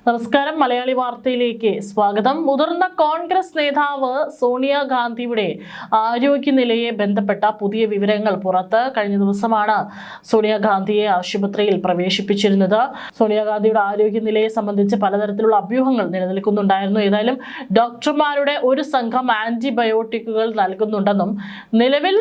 നമസ്കാരം, മലയാളി വാർത്തയിലേക്ക് സ്വാഗതം. മുതിർന്ന കോൺഗ്രസ് നേതാവ് സോണിയാഗാന്ധിയുടെ ആരോഗ്യനിലയെ ബന്ധപ്പെട്ട പുതിയ വിവരങ്ങൾ പുറത്ത്. കഴിഞ്ഞ ദിവസമാണ് സോണിയാഗാന്ധിയെ ആശുപത്രിയിൽ പ്രവേശിപ്പിച്ചിരുന്നത്. സോണിയാഗാന്ധിയുടെ ആരോഗ്യനിലയെ സംബന്ധിച്ച് പലതരത്തിലുള്ള അഭ്യൂഹങ്ങൾ നിലനിൽക്കുന്നുണ്ടായിരുന്നു. ഏതായാലും ഡോക്ടർമാരുടെ ഒരു സംഘം ആന്റിബയോട്ടിക്കുകൾ നൽകുന്നുണ്ടെന്നും നിലവിൽ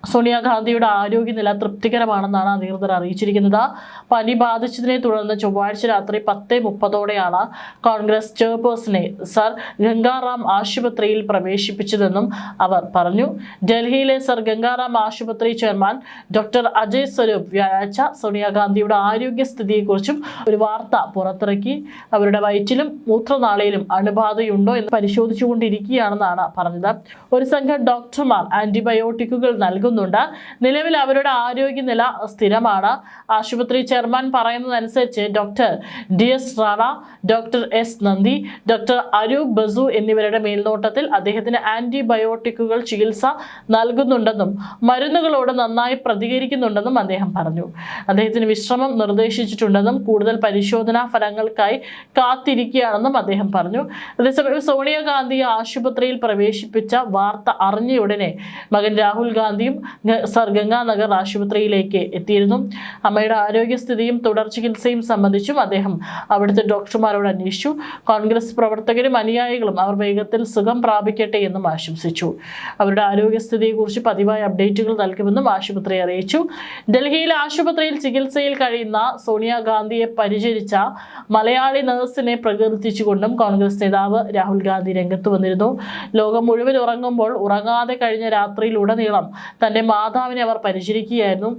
സോണിയാഗാന്ധിയുടെ ആരോഗ്യനില തൃപ്തികരമാണെന്നാണ് അധികൃതർ അറിയിച്ചിരിക്കുന്നത്. പനി ബാധിച്ചതിനെ തുടർന്ന് ചൊവ്വാഴ്ച രാത്രി 10:30 കോൺഗ്രസ് ചെയർപേഴ്സണെ സർ ഗംഗാറാം ആശുപത്രിയിൽ പ്രവേശിപ്പിച്ചതെന്നും അവർ പറഞ്ഞു. ഡൽഹിയിലെ സർ ഗംഗാറാം ആശുപത്രി ചെയർമാൻ ഡോക്ടർ അജയ് സ്വരൂപ് വ്യാഴാഴ്ച സോണിയാഗാന്ധിയുടെ ആരോഗ്യസ്ഥിതിയെക്കുറിച്ചും ഒരു വാർത്ത പുറത്തിറക്കി. അവരുടെ വയറ്റിലും മൂത്രനാളിയിലും അണുബാധയുണ്ടോ എന്ന് പരിശോധിച്ചുകൊണ്ടിരിക്കുകയാണെന്നാണ് പറഞ്ഞത്. ഒരു സംഘം ഡോക്ടർമാർ ആന്റിബയോട്ടിക്കുകൾ നൽകുന്നു. നിലവിൽ അവരുടെ ആരോഗ്യനില സ്ഥിരമാണ്. ആശുപത്രി ചെയർമാൻ പറയുന്നതനുസരിച്ച് doctor DS Rana, doctor S നന്ദി, ഡോക്ടർ അരൂപ് ബസു എന്നിവരുടെ മേൽനോട്ടത്തിൽ അദ്ദേഹത്തിന് ആന്റിബയോട്ടിക്കുകൾ ചികിത്സ നൽകുന്നുണ്ടെന്നും മരുന്നുകളോട് നന്നായി പ്രതികരിക്കുന്നുണ്ടെന്നും അദ്ദേഹം പറഞ്ഞു. അദ്ദേഹത്തിന് വിശ്രമം നിർദ്ദേശിച്ചിട്ടുണ്ടെന്നും കൂടുതൽ പരിശോധനാ ഫലങ്ങൾക്കായി കാത്തിരിക്കുകയാണെന്നും അദ്ദേഹം പറഞ്ഞു. അതേസമയം സോണിയാഗാന്ധിയെ ആശുപത്രിയിൽ പ്രവേശിപ്പിച്ച വാർത്ത അറിഞ്ഞയുടനെ മകൻ രാഹുൽ ഗാന്ധിയും സർ ഗംഗാനഗർ ആശുപത്രിയിലേക്ക് എത്തിയിരുന്നു. അമ്മയുടെ ആരോഗ്യസ്ഥിതിയും തുടർ ചികിത്സയും സംബന്ധിച്ചും അദ്ദേഹം അവിടുത്തെ ഡോക്ടർമാരോട് അന്വേഷിച്ചു. കോൺഗ്രസ് പ്രവർത്തകരും അനുയായികളും അവർ വേഗത്തിൽ സുഖം പ്രാപിക്കട്ടെ എന്നും ആശംസിച്ചു. അവരുടെ ആരോഗ്യസ്ഥിതിയെക്കുറിച്ച് പതിവായ അപ്ഡേറ്റുകൾ നൽകുമെന്നും ആശുപത്രി അറിയിച്ചു. ഡൽഹിയിലെ ആശുപത്രിയിൽ ചികിത്സയിൽ കഴിയുന്ന സോണിയാഗാന്ധിയെ പരിചരിച്ച മലയാളി നഴ്സിനെ പ്രകീർത്തിച്ചുകൊണ്ടും കോൺഗ്രസ് നേതാവ് രാഹുൽ ഗാന്ധി രംഗത്ത് വന്നിരുന്നു. ലോകം മുഴുവൻ ഉറങ്ങുമ്പോൾ ഉറങ്ങാതെ കഴിഞ്ഞ രാത്രിയിലുടനീളം തന്റെ മാതാവിനെ അവർ പരിചരിക്കുകയായിരുന്നു.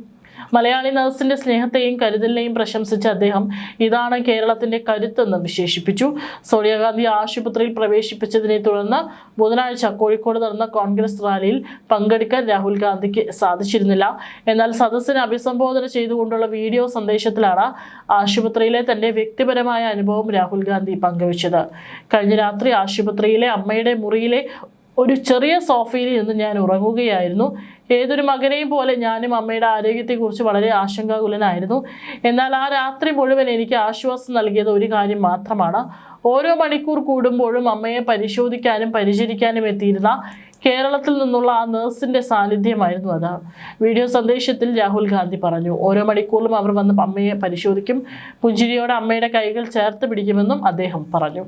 മലയാളി നഴ്സിന്റെ സ്നേഹത്തെയും കരുതലിനെയും പ്രശംസിച്ച അദ്ദേഹം ഇതാണ് കേരളത്തിന്റെ കരുത്തെന്നും വിശേഷിപ്പിച്ചു. സോണിയാഗാന്ധി ആശുപത്രിയിൽ പ്രവേശിപ്പിച്ചതിനെ തുടർന്ന് ബുധനാഴ്ച കോഴിക്കോട് നടന്ന കോൺഗ്രസ് റാലിയിൽ പങ്കെടുക്കാൻ രാഹുൽ ഗാന്ധിക്ക് സാധിച്ചിരുന്നില്ല. എന്നാൽ സദസ്സിനെ അഭിസംബോധന ചെയ്തുകൊണ്ടുള്ള വീഡിയോ സന്ദേശത്തിലാണ് ആശുപത്രിയിലെ തന്റെ വ്യക്തിപരമായ അനുഭവം രാഹുൽ ഗാന്ധി പങ്കുവച്ചത്. കഴിഞ്ഞ രാത്രി ആശുപത്രിയിലെ അമ്മയുടെ മുറിയിലെ ഒരു ചെറിയ സോഫയിൽ നിന്ന് ഞാൻ ഉറങ്ങുകയായിരുന്നു. ഏതൊരു മകനെയും പോലെ ഞാനും അമ്മയുടെ ആരോഗ്യത്തെക്കുറിച്ച് വളരെ ആശങ്കാകുലനായിരുന്നു. എന്നാൽ ആ രാത്രി മുഴുവൻ എനിക്ക് ആശ്വാസം നൽകിയത് ഒരു കാര്യം മാത്രമാണ്. ഓരോ മണിക്കൂർ കൂടുമ്പോഴും അമ്മയെ പരിശോധിക്കാനും പരിചരിക്കാനും എത്തിയിരുന്ന കേരളത്തിൽ നിന്നുള്ള ആ നഴ്സിന്റെ സാന്നിധ്യമായിരുന്നു അത്. വീഡിയോ സന്ദേശത്തിൽ രാഹുൽ ഗാന്ധി പറഞ്ഞു. ഓരോ മണിക്കൂറിലും അവർ വന്ന് അമ്മയെ പരിശോധിക്കും. പുഞ്ചിരിയോടെ അമ്മയുടെ കൈകൾ ചേർത്ത് പിടിക്കുമെന്നും അദ്ദേഹം പറഞ്ഞു.